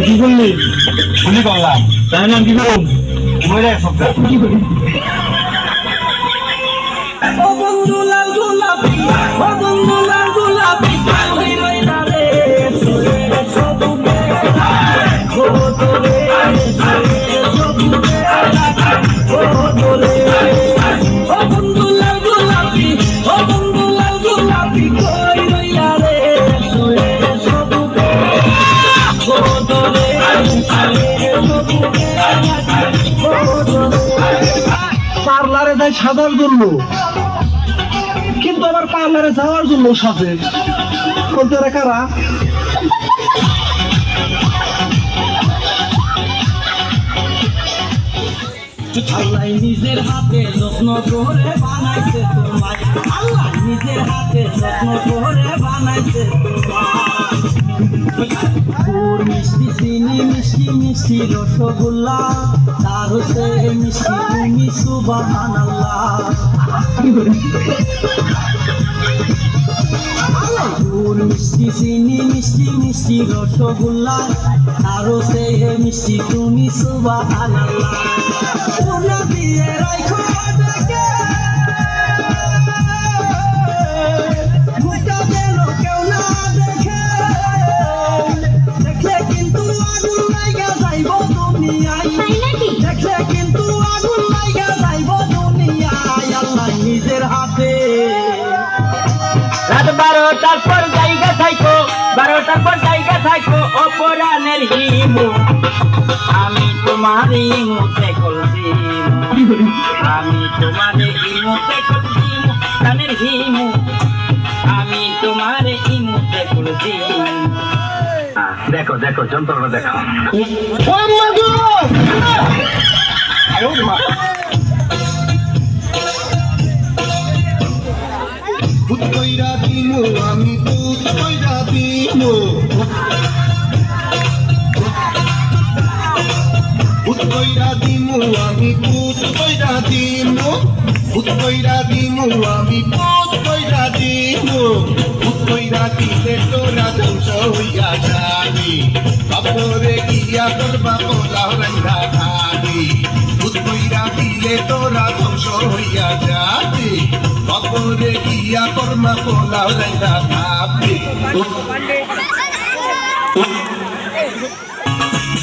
কি করলি? গুলি করলাম। তাই না কি করুন? মরে সবটা। ও বন্ধু লাল গোলাপি, ও বন্ধু লাল গোলাপি, ওই রইলা রে সবুকে, ও তোরে সবুকে, ও তোরে। ও বন্ধু লাল গোলাপি, ও বন্ধু লাল গোলাপি, ওই রইলা রে সবুকে, ও তোরে সবুকে, ও তোরে। পার্লারে যাই সাদার জন্য, কিন্তু আবার পার্লারে যাওয়ার জন্য সাজে। বলতে রে কারা? আল্লাহ নিজের হাতে যত্ন করে বানাইছে তোমায়, আল্লাহ নিজের হাতে যত্ন করে বানাইছে তোমার। মিষ্টি চিনি মিষ্টি মিষ্টি রসগোল্লা, তার হচ্ছে মিষ্টি তুমি সুবহানাল্লাহ। মিষ্টি চিনি মিষ্টি মিষ্টি রসগোল্লা, তার হচ্ছে মিষ্টি তুমি সুবহানাল্লাহ। তোমরা দিয়ে রাখো ডেকে, ভুটা যেন কেউ না দেখে, দেখলে কিন্তু আগুন লাইগা যাইব দুনিয়ায়, দেখলে কিন্তু আগুন লাইগা যাইব দুনিয়ায়। আল্লাহ নিজের হাতে রাত 12টার পর জায়গা থাইকো, 12টার পর জায়গা থাইকো অপরাণের হিমু, আমি তোমার ইমুতে কলছি, আমি তোমার ইমুতে কলছি, কানের হিমু, আমি তোমার ইমুতে কলছি। দেখো দেখো যন্ত্রটা দেখো। ভূত কইরা দিমু আমি, ভূত কইরা দিমু, ভূত কইরা দিমু আমি, ভূত কইরা দিমু, ভূত কইরা দিমু আমি, ভূত কইরা দিমু, ভূত কইরা দিলে তোরা ধ্বংস হইয়া যাবি, বাপরে গিয়া তোর বাপ লাউরাইয়া খাবি, ভূত কইরা দিলে তোরা ধ্বংস হইয়া যাবি, বাপরে গিয়া তোর মা লাউরাইয়া খাবি।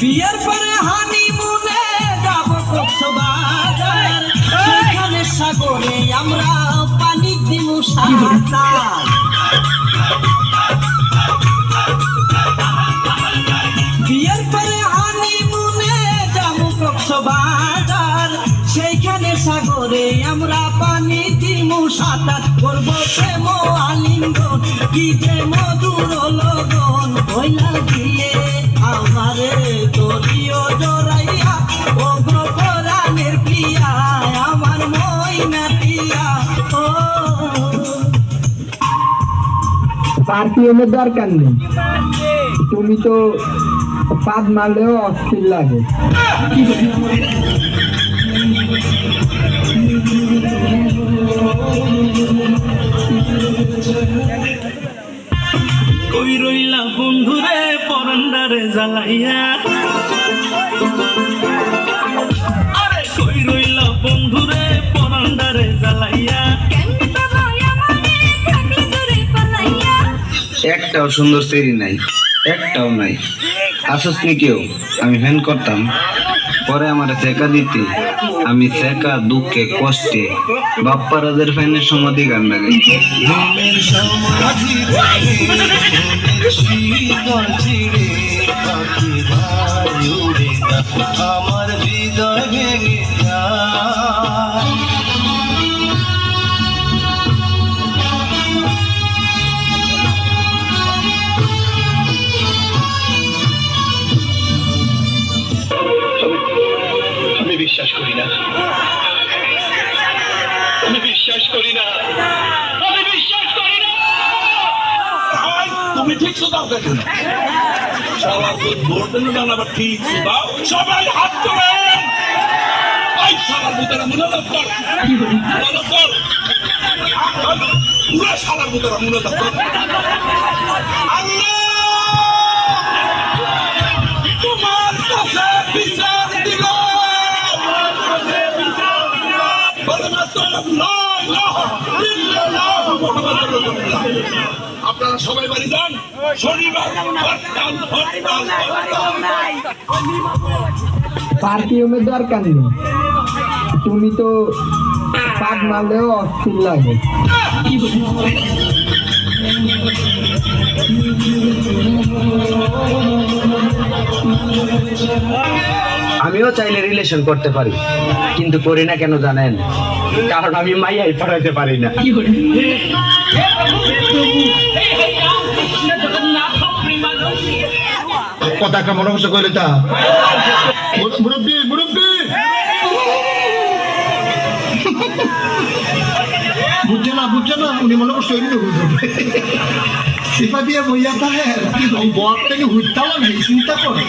বিয়ের পরে হানিমুনে যাব কক্সবাজার, সেখানে সাগরে আমরা পানি দিমু সাঁতার। বিয়ের পরে হানিমুনে যাব কক্সবাজার, সেইখানে সাগরে আমরা পানি দিমু সাঁতার। করবো প্রেম আলিঙ্গন, কি যে মধুর লগন, হইলা দিয়ে আমারে দরিও জড়াইয়া, ও গো পরাণের প্রিয়া, আমার ময়না প্রিয়া। ও পারফিউমের দরকার নেই, তুমি তো পাদ মারলেও অস্থির লাগে। কই রইলা বন্ধুরে পরান্ডারে জ্বালাইয়া, আরে কই রইলা বন্ধুরে পরান্ডারে জ্বালাইয়া। একটাও সুন্দর চেরি নাই, একটাও নাই। আসস নি কেউ? আমি ফ্যান করতাম, পরে আমার চেকা দিতে, আমি চেকা দুঃখে কষ্টে বাপ্পারাজের ফ্যানের সমাধি গান লাগে। আমার হৃদয় ভেঙে যায়, বিশ্বাস করি না, আমি বিশ্বাস করি না, আমি বিশ্বাস করি না। তুমি ঠিক দাও দেখেন সবার ভোট দেন আবার ঠিক দাও, সবাই হাত তোলেন। এই সবার ভিতরে মনোযোগ কর, মনোযোগ কর, পুরো সবার ভিতরে মনোযোগ কর। তোমার কাছে বিচার দিল আপনারা সবাই বাড়ি যান, শনিবার পারফিউমের দরকার নেই, তুমি তো পাদ মারলেও অস্থির লাগে। আমিও চাইলে রিলেশন করতে পারি, কিন্তু করি না কেন জানেন? কারণ আমি মাইয়াই পড়াইতে পারি না। কথা একটা মনে কষ্ট করে তা মুরব্বী মুরব্বী বুঝছে না উনি মনে কষ্ট হইনি সিপা দিয়ে বইয়া থাকে বর থেকে হুইতাও নেই, চিন্তা করে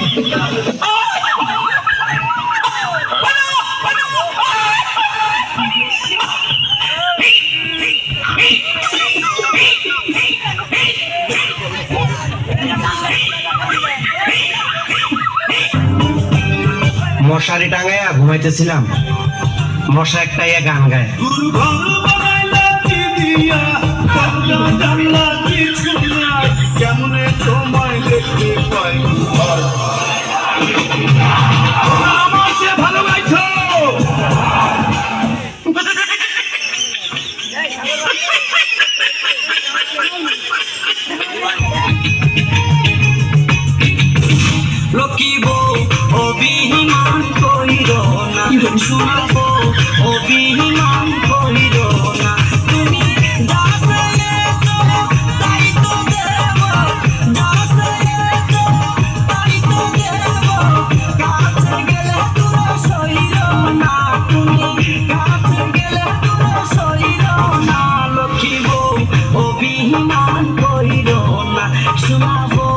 মশারি টাঙাইয়া ঘুমাইতেছিলাম, মশা একটা ইয়া গান গায়। কেমনে সময় দেখতে পাই আমার সে ভালো গাইছো। লক্ষ্মী বউ অভিমান করিল না, শুনবো অভিমান করিল না। তুমি দাসে তো তাই তো দেব, দাসে তো তাই তো দেব। কাছে গেলে তোরা সইল না, তুমি কাছে গেলে তোরা সইল না। লক্ষ্মী বউ অভিমান করিল না, শুনবো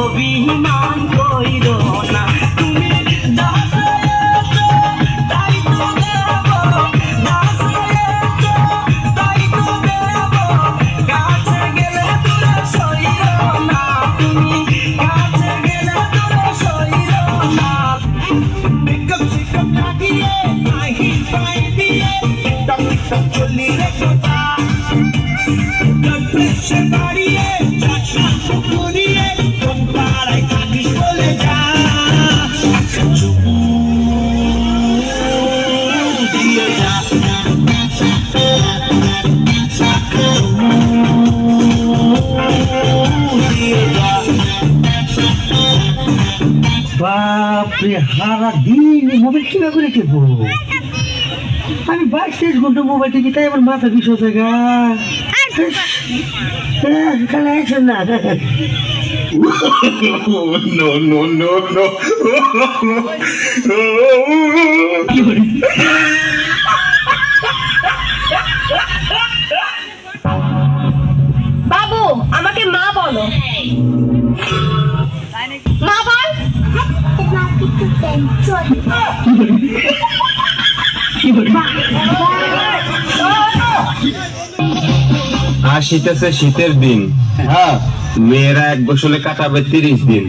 অভিমান করিল না। তুমি দাসে তো তাই তো দেব, দাসে তো তাই তো দেব। কাছে গেলে তোরা সইল না, তুমি কাছে গেলে তোরা সইল না। মেকআপ শেকআপ লাগিয়ে আহি পাই দিয়ে টক টক চলি রে কথা, ব্লাড প্রেশার বাড়িয়ে চাচা পুকুরিয়ে কোন পাড়ায় থাকিস বলে যা। দিয়ে যা দিয়ে যা। বাপরে হারা দিন মোবাইল কিভাবে করে টেপো? আমি 22-23 ঘন্টা মোবাইল টিপি, তাই আমার মাথা বিষ হচ্ছে গা। কালে অ্যাকশন না No, no, no, no. বাবু আমাকে মা বলো। মা বল। আসিতেছে শীতের দিন, হ্যাঁ মেয়েরা এক গোসলে কাটাবে 30 দিন।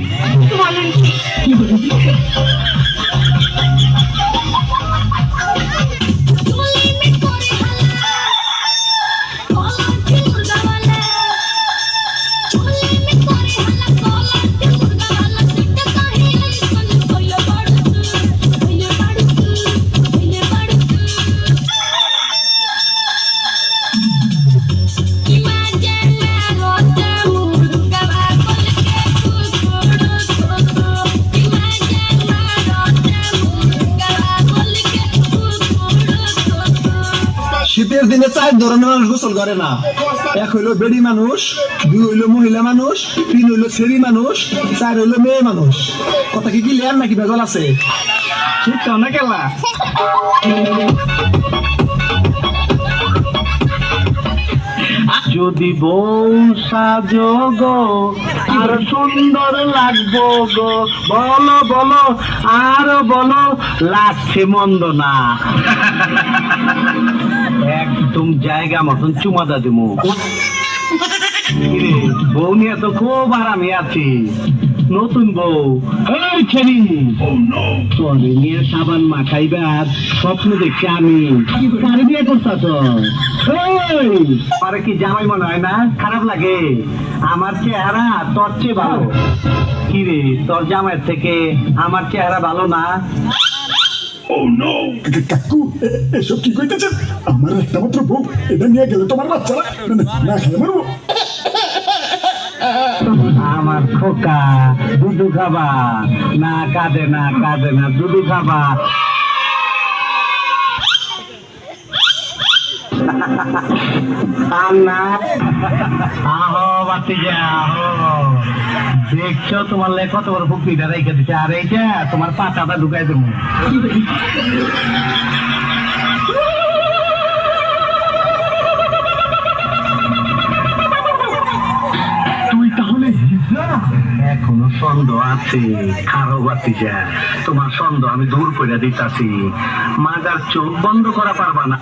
Imagine me, ঈদের দিনে 4 ধরনের মানুষ গোসল করে না। এক হইলো বেড়ি মানুষ, 2 হইলো মহিলা মানুষ, 3 হইলো ছেড়ি মানুষ, 4 হইলো মেয়ে মানুষ। কথা কি ক্লিয়ার নাকি ভেজাল আছে? ঠিক তো না কেলা যদি বউ সাজো গো আর সুন্দর লাগবো গো, বলো বলো আর বলো লাগছে মন্দ না। একদম জায়গা মতন চুমা দা দিমু। বউ নিয়ে তো খুব আরামে আছি। নতুন বউ এই ছেড়ি তোরে নিয়ে সাবান মাখাইবার স্বপ্ন দেখছি আমি। কারে বিয়ে করতা তো? আরে কি জামাই মনে হয় না? খারাপ লাগে? আমার চেহারা তোর চেয়ে ভালো। কি রে, তোর জামাইয়ের থেকে আমার চেহারা ভালো না? কাকু এসব কি কইতেছেন? আমার একটা মাত্র বউ, এটা নিয়ে গেলে তোমার বাচ্চারা না খেয়ে মরবো। আমার খোকা দুধু খাবা না? কাঁদে না কাঁদে না, দুধু খাবা। আহো বাতিজা আহো, দেখছো তোমার লে কত বড় পুকুরিটা রেখে দিচ্ছে, আর এইটা তোমার পাতাটা ঢুকাই দেবো। তুই তাহলে এখনো সন্দেহ আছে? খারো বাতিজা, তোমার সন্দেহ আমি দূর করে দিতাছি। মাজার চোখ বন্ধ করা পারবা না।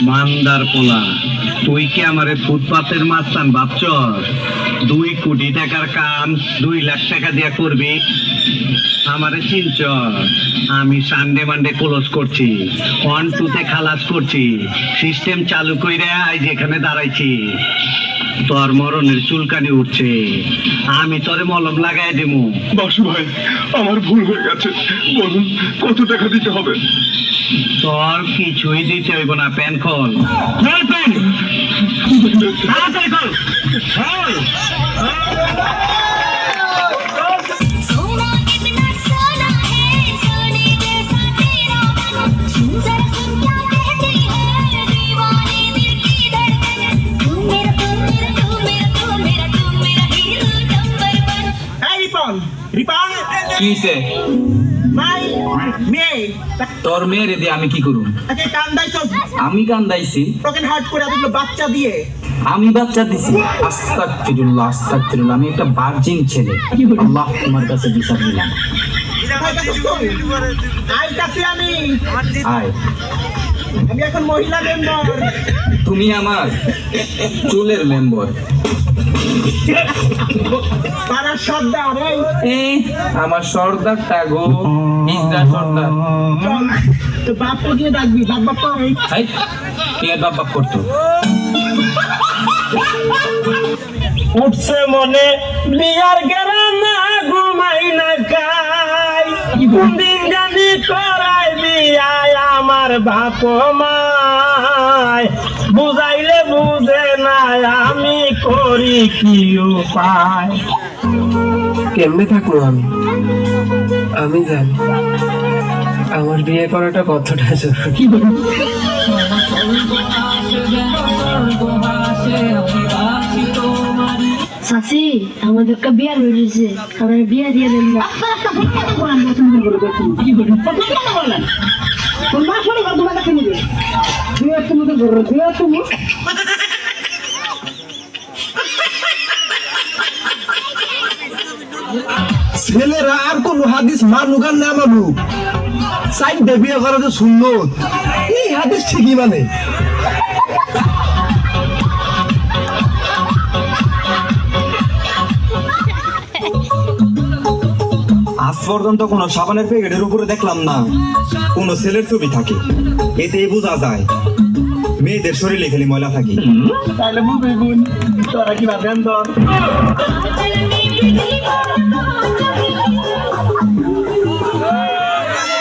মান্দার পোলা, তুই কি আমারে ফুটপাতের মাস্তান ভাবছ? 2 কোটি টাকার কাম 2 লাখ টাকা দিয়ে করবি? আমারে চিনছ? আমি সানডে মানডে ক্লোজ করছি, 1-2 খালাস করছি, সিস্টেম চালু কইরা আজ এখানে দাঁড়াইছি। তোর মরণের চুলকানি উঠছে, আমি তোরে মলম লাগাই দেবো। বাসু ভাই, আমার ভুল হয়ে গেছে, বলুন কত টাকা দিতে হবে? তোর কিছুই দিতে হইব না, প্যান খোল। তাড়াতাড়ি খোল। খোল। सोना कितना सोना है, सोने जैसा तेरा मन, सुन जरा सुन क्या कहती है दीवानी दिल की धड़कन। तू मेरा तू मेरा तू मेरा तू मेरा तू मेरा हीरो नंबर 1। এই রিপন, রিপন কিসে মাই মেয়ে তোর মেয়েরে দিয়ে আমি কি করুম? তাকে কান্দাইছস, আমি কান্দাইছি? তোকে হার্ট করে এতগুলো বাচ্চা দিয়ে। আমি বাচ্চা দিছি? আস্তাগফিরুল্লাহ আস্তাগফিরুল্লাহ, আমি একটা ভার্জিন ছেলে। আল্লাহ তোমার কাছে বিচার দিলাম। আইতাছি আমি আয়, আমি এখন মহিলা মেম্বার। তুমি আমার চুলের মেম্বার। পাড়ার সর্দার। এই আমার সর্দার টাগো ইজরা সর্দার। চল, তো বাপকে দিয়ে ডাকবি, বাপ বাপ কর। হাই, কে বাপ বাপ করতো? উঠছে মনে বিয়ার গেরা না, ঘুমাই না খাই, কোন দিন জানি করাই বিয়ায় আমার বাপ মায়, বুঝাইলে বুঝে না আমি করি কি উপায়। কেমনে থাকবো আমি জানি আমার বিয়ে করাটা কতটা জরুরি। সাসি আমাদের একটা বিয়ার হয়েছে, আমার বিয়া দিয়ে দেন না। কি বলি বললেন? তোর মা শোনো তোমার কাছে নিবে বিয়ে, তুমি তো করো বিয়ে তুমি। ছেলেরা আর কোন হাদিস মানুক আর না মানুক, সাইড দিয়ে বিয়ে করা তো সুন্নত। এই হাদিস ঠিকই মানে। আজ পর্যন্ত কোনো সাবানের প্যাকেটের উপরে দেখলাম না কোনো ছেলের ছবি থাকে। এতেই বোঝা যায় মেয়েদের শরীরে খালি ময়লা থাকে। তাহলে বুঝবি বোন, তোরা কি ভাবেন?